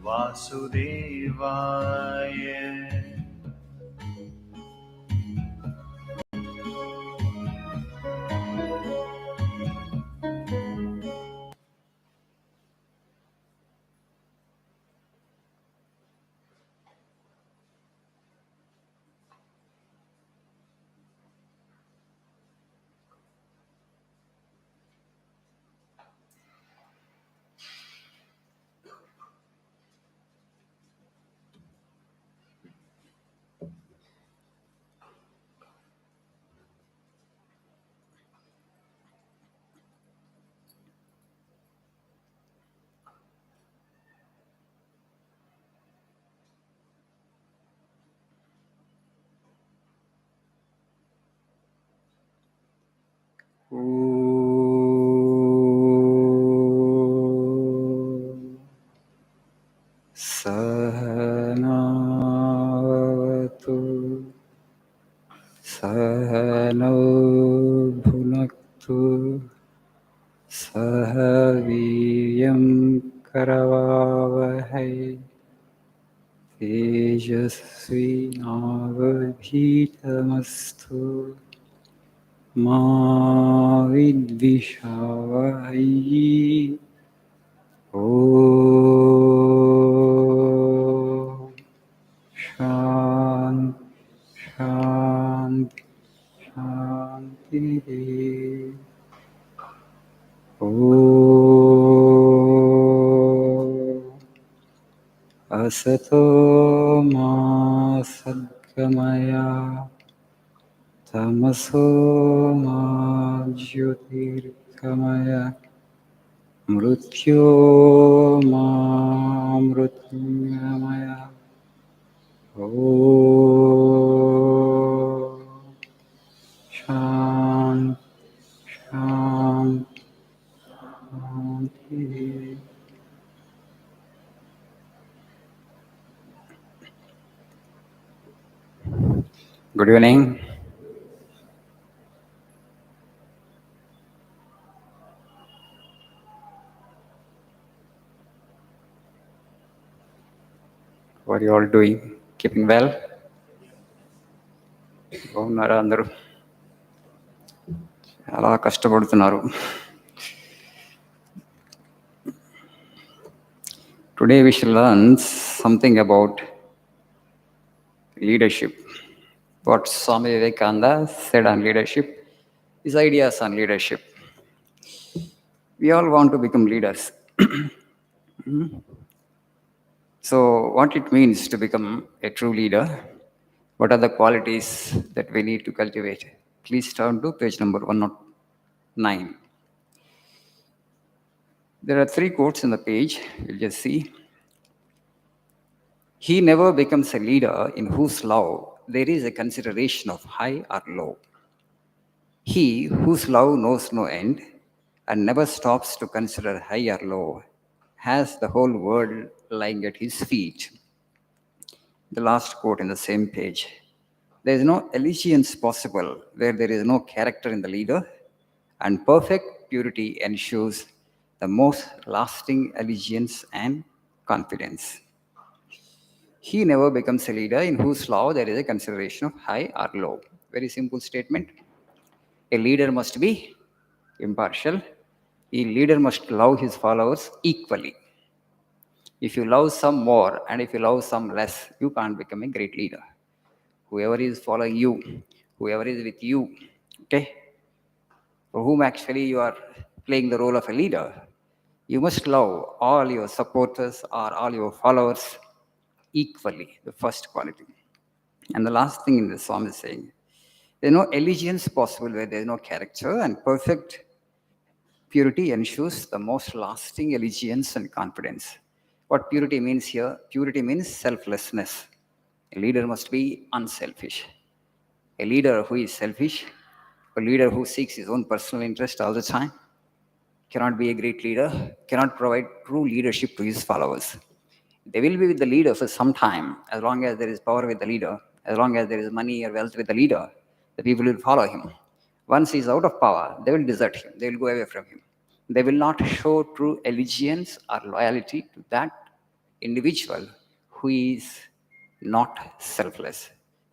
Vasudevaya. Sahanavatu Sahano Bhunaktu Sahaviyam Karavavahai Tejasvi Navadhitamastu Ma Vidvishavahai Om Shanti Shanti Shanti Om Asato Ma Sadgamaya Tamaso Ma Jyotirgamaya Mrityo Ma Mrityungamaya Om Shanti Shanti Shanti. Good evening. What are you all doing? Keeping well? బాగున్నారా అందరూ? చాలా కష్టపడుతున్నారు. Today we shall learn something about leadership. What Swami Vivekananda said on leadership, his ideas on leadership. We all want to become leaders. So what it means to become a true leader, what are the qualities that we need to cultivate? Please turn to page number 109. There are 3 quotes in the page, we'll just see. He never becomes a leader in whose love there is a consideration of high or low. He whose love knows no end and never stops to consider high or low has the whole world lying at his feet. The last quote in the same page. There is no allegiance possible where there is no character in the leader, and perfect purity ensures the most lasting allegiance and confidence. He never becomes a leader in whose love there is a consideration of high or low. Very simple statement. A leader must be impartial. A leader must love his followers equally. If you love some more and if you love some less, you can't become a great leader. Whoever is following you, whoever is with you, okay, for whom actually you are playing the role of a leader, you must love all your supporters or all your followers equally, the first quality. And the last thing in the psalm is saying, there's no allegiance possible where there's no character, and perfect purity ensures the most lasting allegiance and confidence. What purity means here? Purity means selflessness. A leader must be unselfish. A leader who is selfish, a leader who seeks his own personal interest all the time, cannot be a great leader, cannot provide true leadership to his followers. They will be with the leader for some time, as long as there is power with the leader, as long as there is money or wealth with the leader, the people will follow him. Once he is out of power, they will desert him, they will go away from him. They will not show true allegiance or loyalty to that individual who is not selfless.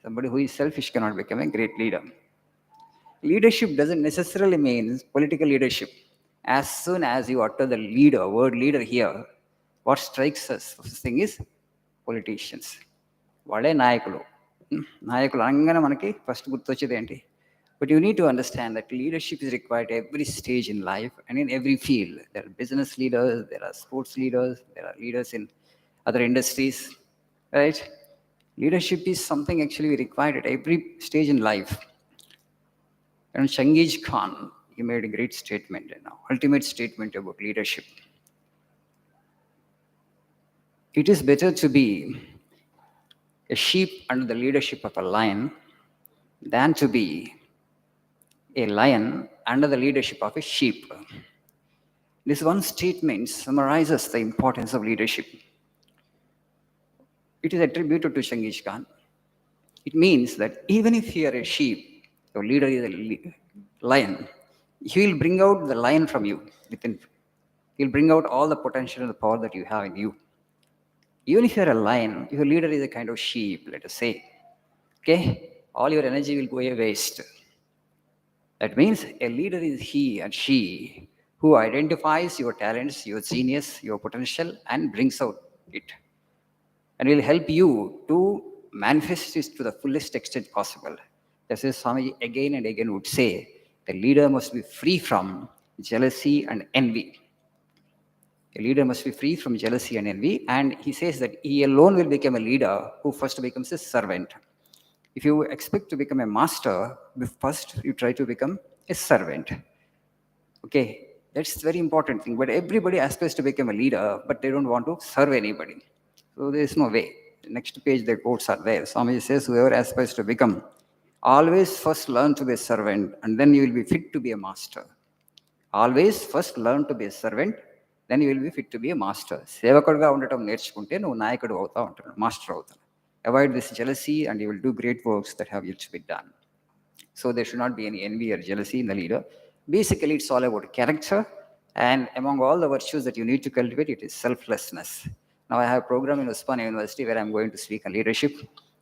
Somebody who is selfish cannot become a great leader. Leadership doesn't necessarily mean political leadership. As soon as you utter the leader, word leader here, what strikes us first thing is politicians. వాళ్ళే నాయకులు. నాయకులు అనగానే మనకి first గుర్తొచ్చేది ఏంటి? But you need to understand that leadership is required at every stage in life and in every field. There are business leaders, there are sports leaders, there are leaders in other industries, right? Leadership is something actually required at every stage in life. And Changiz Khan, he made a great statement, ultimate statement about leadership. It is better to be a sheep under the leadership of a lion than to be a lion under the leadership of a sheep. This one statement summarizes the importance of leadership. It is attributed to Changiz Khan. It means that even if you are a sheep, your leader is a lion, he will bring out the lion from you within. He'll bring out all the potential and the power that you have in you. Even if you're a lion, your leader is a kind of sheep, let us say. Okay? All your energy will go a waste. That means a leader is he and she who identifies your talents, your genius, your potential, and brings out it. And will help you to manifest it to the fullest extent possible. This is Swamiji again and again would say, the leader must be free from jealousy and envy. A leader must be free from jealousy and envy, and he says that he alone will become a leader who first becomes a servant. If you expect to become a master, first you try to become a servant. Okay, that's a very important thing. But everybody aspires to become a leader, but they don't want to serve anybody. So there is no way. The next page, the quotes are there. Swamiji says, whoever aspires to become, always first learn to be a servant, and then you will be fit to be a master. Always first learn to be a servant, then you will be fit to be a master. సేవకుడుగా ఉండటం నేర్చుకుంటే నువ్వు నాయకుడు అవుతా ఉంటాడు, master అవుతాడు. Avoid this jealousy and you will do great works that have yet to be done. So there should not be any envy or jealousy in the leader. Basically, it's all about character, and among all the virtues that you need to cultivate, it is selflessness. Now, I have a program in Osmania University where I'm going to speak on leadership,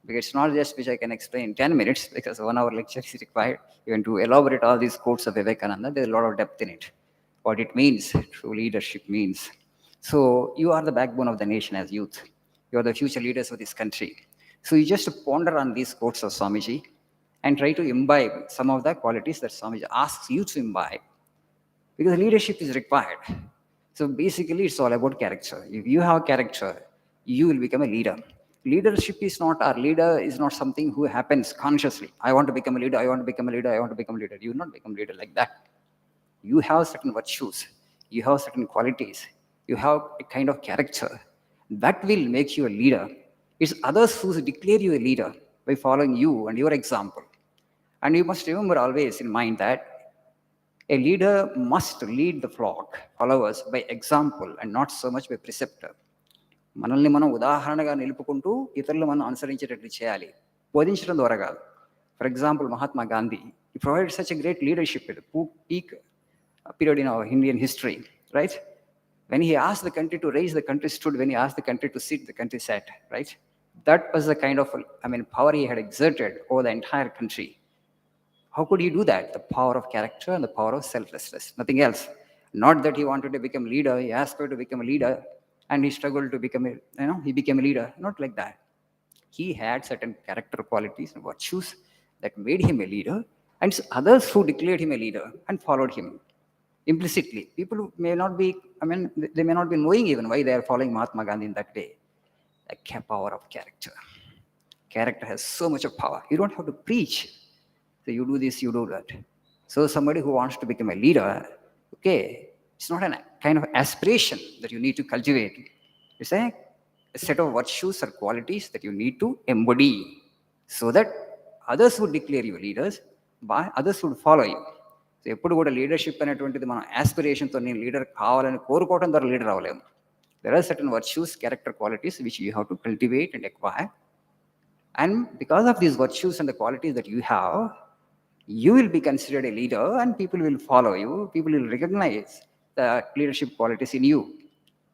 because it's not just which I can explain in 10 minutes, because 1 hour lecture is required. Even to elaborate all these quotes of Vivekananda, there's a lot of depth in it. What it means, true leadership means. So you are the backbone of the nation as youth. You are the future leaders of this country. So you just ponder on these quotes of Swamiji and try to imbibe some of the qualities that Swamiji asks you to imbibe. Because leadership is required. So basically, it's all about character. If you have character, you will become a leader. Leadership is not, our leader is not something who happens consciously. I want to become a leader, I want to become a leader, I want to become a leader. You will not become a leader like that. You have certain virtues, you have certain qualities, you have a kind of character that will make you a leader. It's others who declare you a leader by following you and your example. And you must remember always in mind that a leader must lead the flock, followers, by example and not so much by preceptor. మనల్ని మనం ఉదాహరణగా నిలుపుకుంటూ ఇతరులు మనం అనుసరించేటట్లు చేయాలి, బోధించడం ద్వారా కాదు. For example, Mahatma Gandhi, he provided such a great leadership at the peak period in our Indian history, right? When he asked the country to raise, the country stood. When he asked the country to sit, the country sat, right? That was the kind of, power he had exerted over the entire country. How could he do that? The power of character and the power of selflessness, nothing else. Not that he wanted to become leader, he aspired to become a leader, and he struggled to become he became a leader. Not like that. He had certain character qualities and virtues that made him a leader, and others who declared him a leader and followed him implicitly. People may not be, they may not be knowing even why they are following Mahatma Gandhi in that way. The power of character. Character has so much of power. You don't have to preach. So you do this, you do that. So somebody who wants to become a leader, okay, it's not a kind of aspiration that you need to cultivate. It's a set of virtues or qualities that you need to embody so that others would declare you leaders, by others would follow you. So ఎప్పుడు కూడా leadership అనేటువంటిది మనం ఆస్పిరేషన్తో నేను leader కావాలని కోరుకోవడం ద్వారా leader అవ్వలేము. There are certain virtues, character qualities which you have to cultivate and acquire. And because of these virtues and the qualities that you have, you will be considered a leader and people will follow you. People will recognize the leadership qualities in you.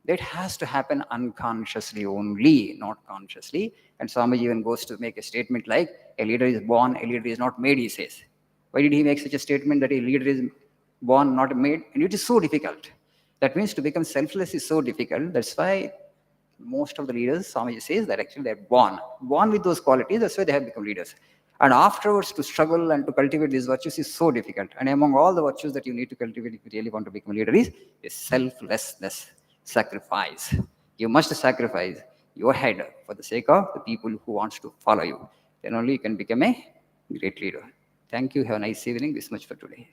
That has to happen unconsciously only, not consciously. And Swamiji even goes to make a statement like, a leader is born, a leader is not made, he says. Why did he make such a statement that a leader is born, not made? And it is so difficult. That means to become selfless is so difficult. That's why most of the leaders, Swamiji says that actually they're born with those qualities. That's why they have become leaders. And afterwards, to struggle and to cultivate these virtues is so difficult. And among all the virtues that you need to cultivate if you really want to become a leader is selflessness, sacrifice. You must sacrifice your head for the sake of the people who wants to follow you. Then only you can become a great leader. Thank you. Have a nice evening. This much for today.